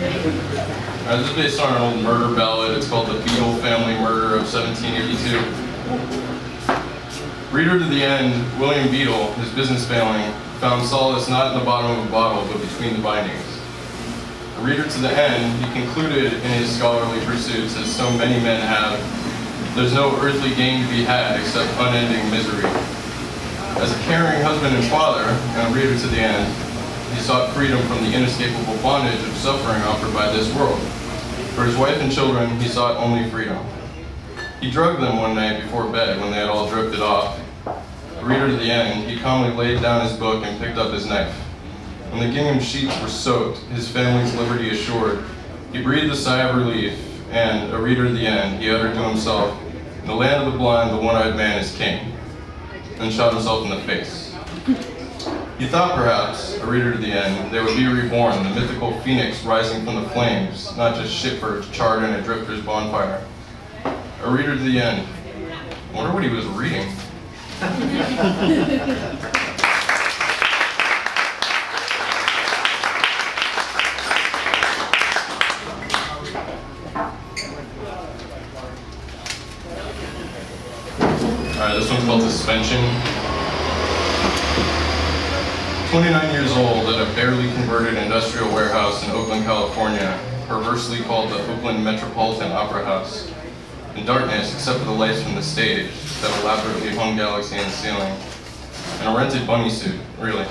This is based on an old murder ballad. It's called The Beetle Family Murder of 1782. Reader to the end, William Beetle, his business failing, found solace not in the bottom of a bottle, but between the bindings. A reader to the end, he concluded in his scholarly pursuits, as so many men have, there's no earthly gain to be had except unending misery. As a caring husband and father, and a reader to the end, he sought freedom from the inescapable bondage of suffering offered by this world. For his wife and children, he sought only freedom. He drugged them one night before bed when they had all drifted off. A reader to the end, he calmly laid down his book and picked up his knife. When the gingham sheets were soaked, his family's liberty assured, he breathed a sigh of relief, and, a reader to the end, he uttered to himself, in the land of the blind, the one-eyed man is king, and shot himself in the face. He thought perhaps, a reader to the end, they would be reborn, the mythical phoenix rising from the flames, not just shipbirds charred in a drifter's bonfire. A reader to the end. I wonder what he was reading. Alright, this one's called Suspension. 29 years old at a barely converted industrial warehouse in Oakland, California, perversely called the Oakland Metropolitan Opera House. In darkness, except for the lights from the stage that elaborately hung galaxy in the ceiling, and a rented bunny suit, really.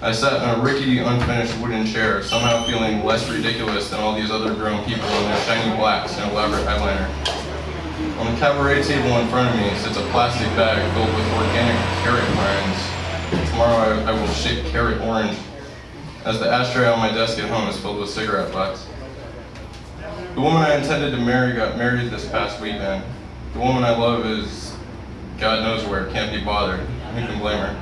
I sat in a rickety, unfinished wooden chair, somehow feeling less ridiculous than all these other grown people in their shiny blacks and elaborate eyeliner. On the cabaret table in front of me sits a plastic bag filled with organic carrot rinds. Tomorrow I will shape carrot orange, as the ashtray on my desk at home is filled with cigarette butts. The woman I intended to marry got married this past weekend. The woman I love is God knows where, can't be bothered. Who can blame her?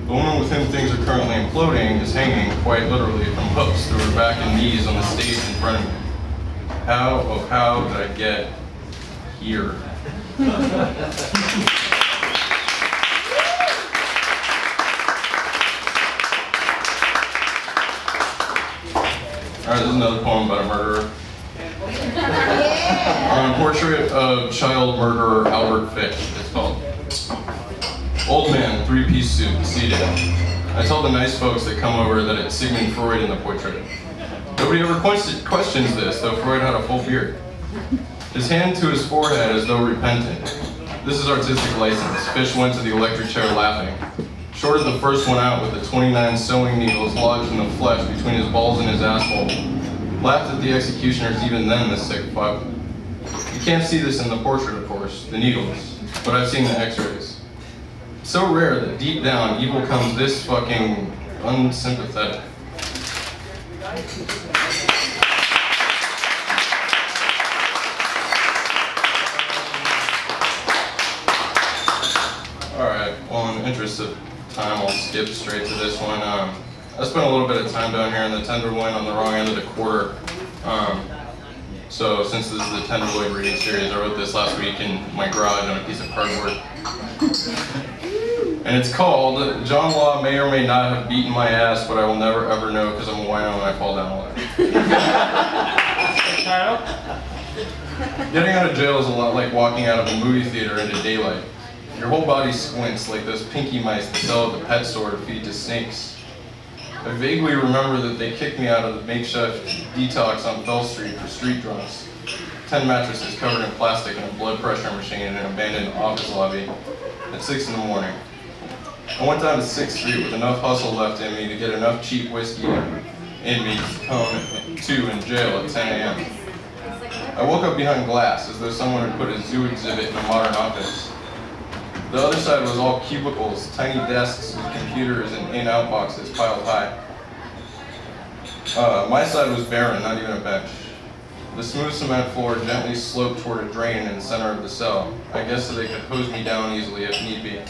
The woman with whom things are currently imploding is hanging, quite literally, from hooks through her back and knees on the stage in front of me. How, oh how did I get here? Alright, this is another poem about a murderer. A portrait of child murderer Albert Fish, it's called. Old man, three-piece suit, seated. I tell the nice folks that come over that it's Sigmund Freud in the portrait. Nobody ever questions this, though Freud had a full beard. His hand to his forehead as though repentant. This is artistic license. Fish went to the electric chair laughing. Short as the first one out with the 29 sewing needles lodged in the flesh between his balls and his asshole. Laughed at the executioners even then, this sick fuck. You can't see this in the portrait, of course, the needles, but I've seen the x-rays. So rare that deep down, evil comes this fucking unsympathetic. Alright, well, in the interest of time, I'll skip straight to this one. I spent a little bit of time down here in the Tenderloin on the wrong end of the quarter. So since this is the Tenderloin Reading Series, I wrote this last week in my garage on a piece of cardboard. And it's called, John Law may or may not have beaten my ass, but I will never ever know because I'm a wino and I fall down a lot. Getting out of jail is a lot like walking out of a movie theater into daylight. Your whole body squints like those pinky mice that sell at the pet store to feed to snakes. I vaguely remember that they kicked me out of the makeshift detox on Fell Street for street drunks. 10 mattresses covered in plastic and a blood pressure machine in an abandoned office lobby at 6 in the morning. I went down to 6th Street with enough hustle left in me to get enough cheap whiskey in me to come to in jail at 10 a.m. I woke up behind glass as though someone had put a zoo exhibit in a modern office. The other side was all cubicles, tiny desks with computers and in-out boxes piled high. My side was barren, not even a bench. The smooth cement floor gently sloped toward a drain in the center of the cell, I guess so they could hose me down easily if need be.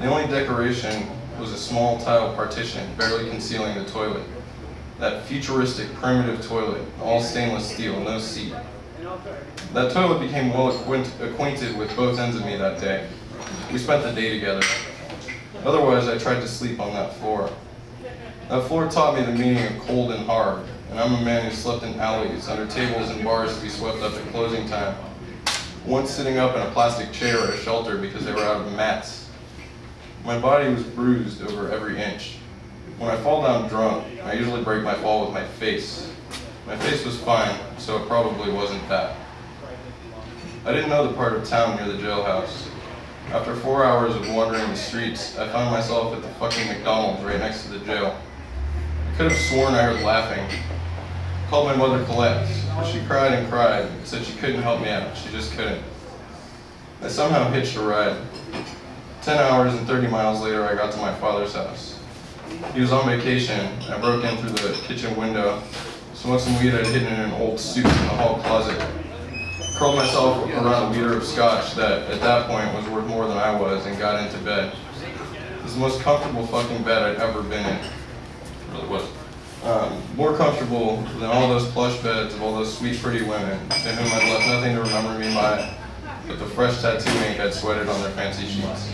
The only decoration was a small tile partition, barely concealing the toilet. That futuristic, primitive toilet, all stainless steel, no seat. That toilet became well acquainted with both ends of me that day. We spent the day together. Otherwise, I tried to sleep on that floor. That floor taught me the meaning of cold and hard, and and I'm a man who slept in alleys, under tables and bars to be swept up at closing time, once sitting up in a plastic chair at a shelter because they were out of mats. My body was bruised over every inch. When I fall down drunk, I usually break my fall with my face. My face was fine, so it probably wasn't that. I didn't know the part of town near the jailhouse. After 4 hours of wandering the streets, I found myself at the fucking McDonald's right next to the jail. I could have sworn I heard laughing. I called my mother Colette, but she cried and cried, said she couldn't help me out, she just couldn't. I somehow hitched a ride. 10 hours and 30 miles later, I got to my father's house. He was on vacation. I broke in through the kitchen window, smoked some weed I'd hidden in an old suit in the hall closet, curled myself around a liter of scotch that, at that point, was worth more than I was, and got into bed. It was the most comfortable fucking bed I'd ever been in. It really was. More comfortable than all those plush beds of all those sweet, pretty women to whom I'd left nothing to remember me by but the fresh tattoo ink I'd sweated on their fancy sheets.